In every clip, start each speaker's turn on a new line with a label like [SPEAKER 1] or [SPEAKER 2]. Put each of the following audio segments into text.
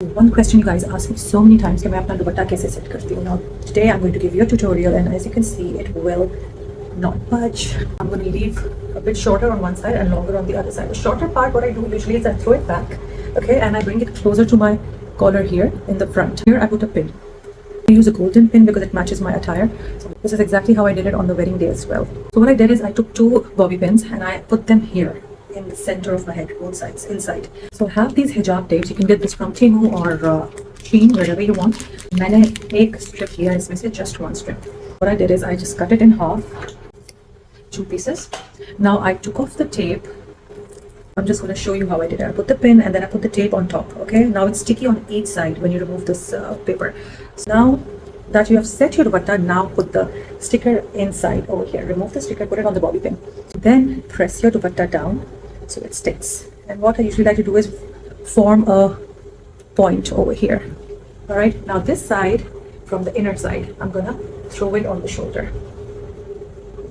[SPEAKER 1] One question you guys ask me so many times कि मैं अपना दुपट्टा कैसे सेट करती हूँ. Now today I'm going to give you a tutorial, and as you can see it will not budge. I'm going to leave a bit shorter on one side and longer on the other side. The shorter part, what I do usually is I throw it back, okay, and I bring it closer to my collar here in the front. Here I put a pin. I use a golden pin because it matches my attire. So this is exactly how I did it on the wedding day as well. So what I did is I took two bobby pins and I put them here in the center of my head, both sides, inside. So have these hijab tapes. You can get this from Temu or Shein, wherever you want. मैंने एक strip लिया इसमें से, just one strip. What I did is I just cut it in half, two pieces. Now I took off the tape. I'm just going to show you how I did it. I put the pin and then I put the tape on top. Okay, now it's sticky on each side when you remove this paper. So now that you have set your dupatta, now put the sticker inside over here. Remove the sticker, put it on the bobby pin. Then press your dupatta down so it sticks. And what I usually like to do is form a point over here. All right, now this side, from the inner side, I'm gonna throw it on the shoulder.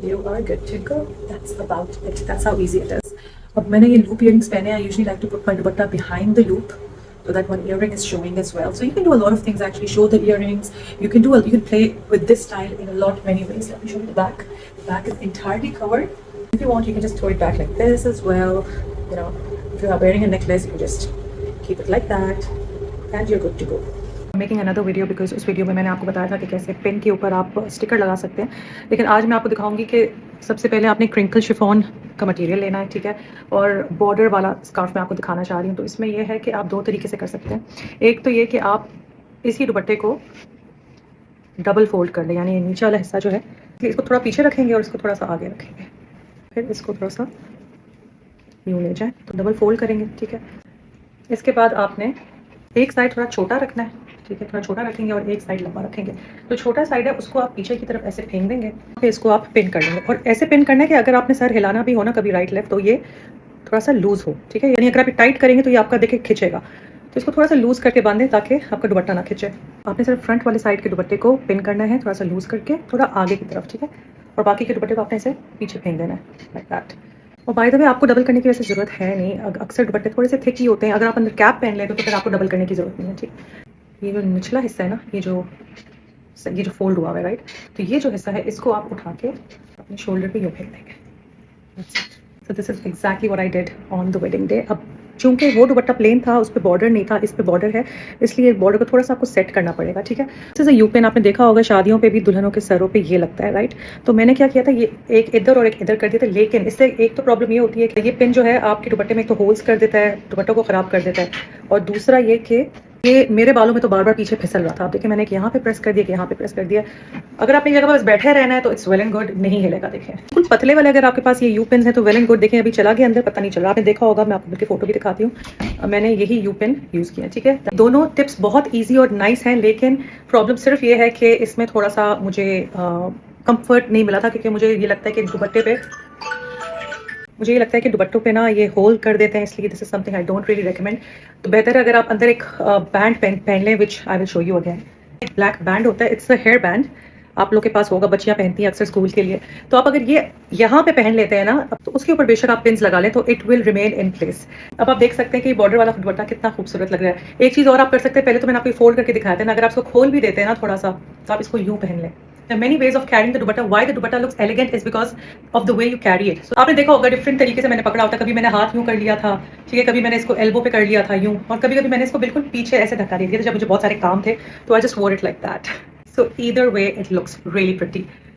[SPEAKER 1] You are good to go. That's about it. That's how easy it is. अब मैंने ये loop earrings पहने. I usually like to put my dupatta behind the loop so that one earring is showing as well. So you can do a lot of things actually. Show the earrings. You can play with this style in a lot many ways. Let me show you the back. The back is entirely covered. If you want, you can just throw it back like this as well. You know, if you are wearing a necklace, you can just keep it like that, and you're good to go. I'm making another video because उस video में मैंने आपको बताया था कि कैसे pin के ऊपर आप स्टिकर लगा सकते हैं. लेकिन आज मैं आपको दिखाऊंगी कि सबसे पहले आपने क्रिंकल शिफॉन का मटेरियल लेना है, ठीक है, और बॉर्डर वाला स्कार्फ मैं आपको दिखाना चाह रही हूँ. तो इसमें यह है कि आप दो तरीके से कर सकते हैं. एक तो ये कि आप इसी दुपट्टे को डबल फोल्ड कर लें, यानी नीचे वाला हिस्सा जो है इसको थोड़ा पीछे रखेंगे और इसको थोड़ा सा आगे रखेंगे, फिर इसको थोड़ा सा यूँ ले जाएँ तो डबल फोल्ड करेंगे, ठीक है. इसके बाद आपने एक साइड थोड़ा छोटा रखना है, ठीक है, थोड़ा छोटा रखेंगे और एक साइड लंबा रखेंगे. तो छोटा साइड है उसको आप पीछे की तरफ ऐसे फेंक देंगे, फिर इसको आप पिन कर लेंगे. और ऐसे पिन करना है कि अगर आपने सर हिलाना भी हो ना कभी राइट लेफ्ट, तो ये थोड़ा सा लूज़ हो, ठीक है, यानी अगर आप टाइट करेंगे तो ये आपका देखिए खिंचेगा. तो इसको थोड़ा सा लूज़ करके बांधें ताकि आपका दुपट्टा ना खिंचे. आपने सिर्फ फ्रंट वाले साइड के दुपट्टे को पिन करना है, थोड़ा सा लूज़ करके थोड़ा आगे की तरफ, ठीक है, और बाकी के दुपट्टे को आपने ऐसे पीछे फेंक देना है लाइक दैट. और बाय द वे आपको डबल करने की वैसे ज़रूरत है नहीं. अक्सर दुपट्टे थोड़े से थिक ही होते हैं. अगर आप अंदर कैप पहन लें तो फिर आपको डबल करने की ज़रूरत नहीं है, ठीक. ये जो निचला हिस्सा है ना, ये जो फोल्ड हुआ है, राइट, तो ये जो हिस्सा है इसको आप उठा के अपने शोल्डर पे यूँ फेंक देंगे. So this is exactly what I did on the wedding day. अब चूंकि वो दुपट्टा प्लेन था, उस पर बॉर्डर नहीं था, इस पे बॉर्डर है, इसलिए बॉर्डर को थोड़ा सा आपको सेट करना पड़ेगा, ठीक है. जैसे यू पेन आपने देखा होगा शादियों पे भी दुल्हनों के सरों पे ये लगता है, राइट. तो मैंने क्या किया था, ये एक इधर और एक इधर कर दिया था. लेकिन इससे एक तो प्रॉब्लम ये होती है कि ये पिन जो है आपके दुपट्टे में एक तो होल्स कर देता है, दुपट्टों को ख़राब कर देता है, और दूसरा ये कि ये मेरे बालों में तो बार बार पीछे फिसल रहा था. आप देखिए मैंने एक यहाँ पे प्रेस कर दिया, कि यहाँ पे प्रेस कर दिया. अगर आपने जगह बस बैठे रहना है तो इट्स वेल एंड गुड, नहीं हिलेगा. देखें बिल्कुल पतले वाले अगर आपके पास ये यू पेन है तो वेल एंड गुड. देखें अभी चला गया अंदर, पता नहीं चल रहा. आपने देखा होगा, मैं आपको बल्कि फोटो भी दिखाती हूँ. मैंने यही यू पेन यूज़ किया, ठीक है. दोनों टिप्स बहुत ईजी और नाइस हैं, लेकिन प्रॉब्लम सिर्फ ये है कि इसमें थोड़ा सा मुझे कम्फर्ट नहीं मिला था, क्योंकि मुझे ये लगता है कि दुपट्टों पे ना ये होल कर देते हैं, इसलिए this is something I don't really recommend. तो बेहतर है अगर आप अंदर एक बैंड पहन लें, which I will show you again. एक ब्लैक बैंड होता है, इट्स अ हेयर बैंड. आप लोग के पास होगा, बच्चियां पहनती हैं अक्सर स्कूल के लिए. तो आप अगर ये यहाँ पे पहन लेते हैं ना, तो उसके ऊपर बेशक आप पिन्स लगा लें तो it will remain in place. अब आप देख सकते हैं कि बॉर्डर वाला दुपट्टा कितना खूबसूरत लग रहा है. एक चीज़ और आप कर सकते हैं, पहले तो मैंने आपको फोल्ड करके दिखाया था ना, अगर आप इसको खोल भी देते हैं ना थोड़ा सा, तो आप इसको यूँ पहन लें. There are many ways of carrying the dupatta. Why the dupatta looks elegant is because of the way you carry it. So आपने देखा होगा डिफरेंट तरीके से मैंने पकड़ा होता है. कभी मैंने हाथ यूँ कर लिया था, ठीक है, कभी मैंने इसको एल्बो पे कर लिया था यूँ, और कभी कभी मैंने इसको बिल्कुल पीछे ऐसे धक्का दे दिया था जब मुझे बहुत सारे काम थे, तो आई जस्ट वोर it like that. So either way it looks really pretty.